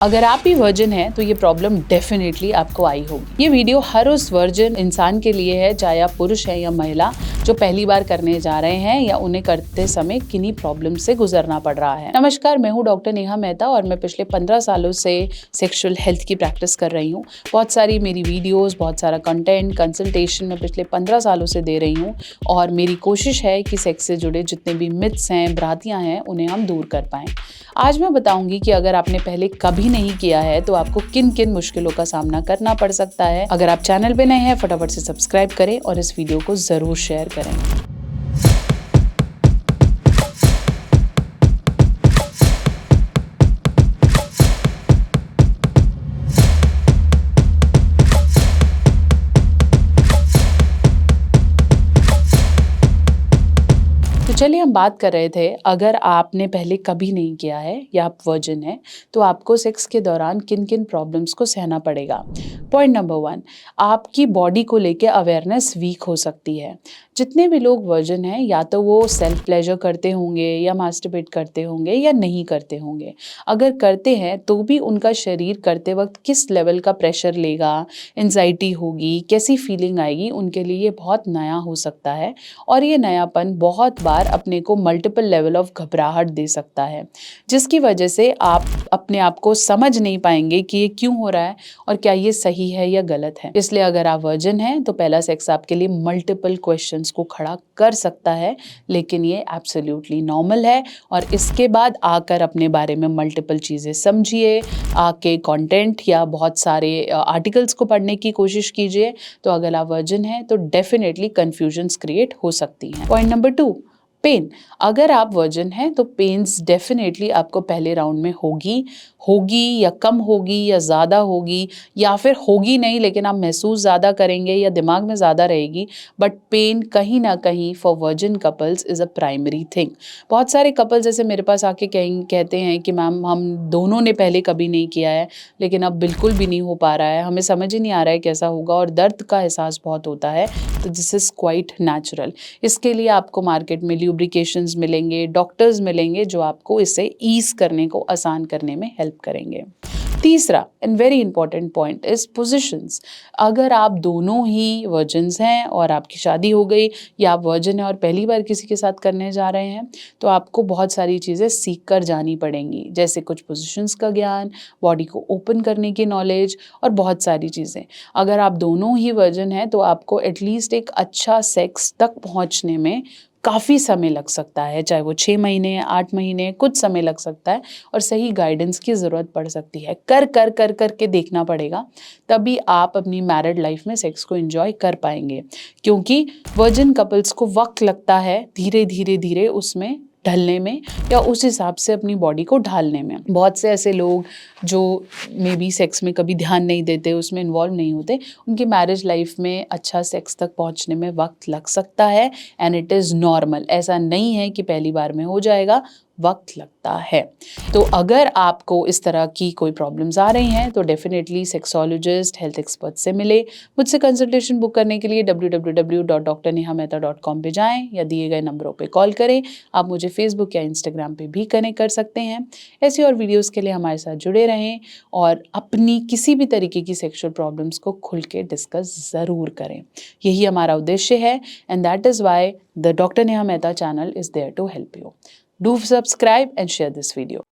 अगर आप भी वर्जिन हैं तो ये प्रॉब्लम डेफिनेटली आपको आई होगी। ये वीडियो हर उस वर्जिन इंसान के लिए है, चाहे आप पुरुष हैं या महिला, जो पहली बार करने जा रहे हैं या उन्हें करते समय किन्हीं प्रॉब्लम से गुजरना पड़ रहा है। नमस्कार, मैं हूँ डॉक्टर नेहा मेहता और मैं पिछले 15 सालों से सेक्सुअल हेल्थ की प्रैक्टिस कर रही हूँ। बहुत सारी मेरी वीडियोस, बहुत सारा कंटेंट, कंसल्टेशन मैं पिछले 15 सालों से दे रही हूँ और मेरी कोशिश है कि सेक्स से जुड़े जितने भी मिथ्स हैं, भ्रांतियाँ हैं, उन्हें हम दूर कर पाएं। आज मैं बताऊंगी कि अगर आपने पहले कभी नहीं किया है तो आपको किन किन मुश्किलों का सामना करना पड़ सकता है। अगर आप चैनल पे नए हैं, फटाफट से सब्सक्राइब करें और इस वीडियो को जरूर शेयर करें। तो चलिए हम बात कर रहे थे, अगर आपने पहले कभी नहीं किया है या आप वर्जिन हैं तो आपको सेक्स के दौरान किन किन प्रॉब्लम्स को सहना पड़ेगा। पॉइंट नंबर 1, आपकी बॉडी को लेके अवेयरनेस वीक हो सकती है। जितने भी लोग वर्जिन हैं या तो वो सेल्फ प्लेजर करते होंगे या मास्टरबेट करते होंगे या नहीं करते होंगे। अगर करते हैं तो भी उनका शरीर करते वक्त किस लेवल का प्रेशर लेगा, एंजाइटी होगी, कैसी फीलिंग आएगी, उनके लिए ये बहुत नया हो सकता है और ये नयापन बहुत बार अपने को मल्टीपल लेवल ऑफ घबराहट दे सकता है, जिसकी वजह से आप अपने आप को समझ नहीं पाएंगे कि ये क्यों हो रहा है और क्या ये सही है या गलत है। इसलिए अगर आप वर्जिन हैं तो पहला सेक्स आपके लिए मल्टीपल क्वेश्चंस को खड़ा कर सकता है, लेकिन ये एब्सोल्युटली नॉर्मल है। और इसके बाद आकर अपने बारे में मल्टीपल चीज़ें समझिए, आके कंटेंट या बहुत सारे आर्टिकल्स को पढ़ने की कोशिश कीजिए। तो अगर आप वर्जिन हैं तो डेफिनेटली कन्फ्यूजन्स क्रिएट हो सकती हैं। Point number 2, pen. अगर आप वर्जिन हैं तो पेन्स डेफिनेटली आपको पहले राउंड में होगी या कम होगी या ज़्यादा होगी या फिर होगी नहीं लेकिन आप महसूस ज़्यादा करेंगे या दिमाग में ज़्यादा रहेगी। बट पेन कहीं ना कहीं for virgin couples is a primary thing. बहुत सारे कपल्स जैसे मेरे पास आके कहते हैं कि मैम हम दोनों ने पहले कभी नहीं किया है लेकिन अब बिल्कुल भी नहीं हो पा रहा है, हमें समझ ही नहीं आ रहा है कैसा होगा और दर्द का एहसास बहुत होता है। तो दिस इज़ क्वाइट नेचुरल। इसके लिए आपको मार्केट में ल्यूब्रिकेशंस मिलेंगे, डॉक्टर्स मिलेंगे जो आपको इसे ईज करने को आसान करने में हेल्प करेंगे। तीसरा and very important point is positions. अगर आप दोनों ही वर्जिन्स हैं और आपकी शादी हो गई या आप वर्जिन हैं और पहली बार किसी के साथ करने जा रहे हैं तो आपको बहुत सारी चीज़ें सीख कर जानी पड़ेंगी, जैसे कुछ पोजिशंस का ज्ञान, बॉडी को ओपन करने की नॉलेज और बहुत सारी चीज़ें। अगर आप दोनों ही वर्जिन हैं तो आपको एटलीस्ट एक अच्छा सेक्स तक पहुंचने में काफ़ी समय लग सकता है, चाहे वो 6 महीने, 8 महीने, कुछ समय लग सकता है और सही गाइडेंस की ज़रूरत पड़ सकती है। कर के देखना पड़ेगा, तभी आप अपनी मैरिड लाइफ में सेक्स को एंजॉय कर पाएंगे। क्योंकि वर्जिन कपल्स को वक्त लगता है धीरे उसमें ढलने में या उस हिसाब से अपनी बॉडी को ढालने में। बहुत से ऐसे लोग जो मे बी सेक्स में कभी ध्यान नहीं देते, उसमें इन्वॉल्व नहीं होते, उनकी मैरिज लाइफ में अच्छा सेक्स तक पहुंचने में वक्त लग सकता है एंड इट इज़ नॉर्मल। ऐसा नहीं है कि पहली बार में हो जाएगा, वक्त लगता है। तो अगर आपको इस तरह की कोई प्रॉब्लम्स आ रही हैं तो डेफिनेटली सेक्सोलॉजिस्ट, हेल्थ एक्सपर्ट से मिले। मुझसे कंसल्टेशन बुक करने के लिए www.drnehamehta.com पे जाएं या दिए गए नंबरों पे कॉल करें। आप मुझे फेसबुक या इंस्टाग्राम पे भी कनेक्ट कर सकते हैं। ऐसी और वीडियोस के लिए हमारे साथ जुड़े रहें और अपनी किसी भी तरीके की सेक्सुअल प्रॉब्लम्स को खुल के डिस्कस ज़रूर करें। यही हमारा उद्देश्य है and that is why the doctor Neha Mehta channel is there to help you. Do subscribe and share this video.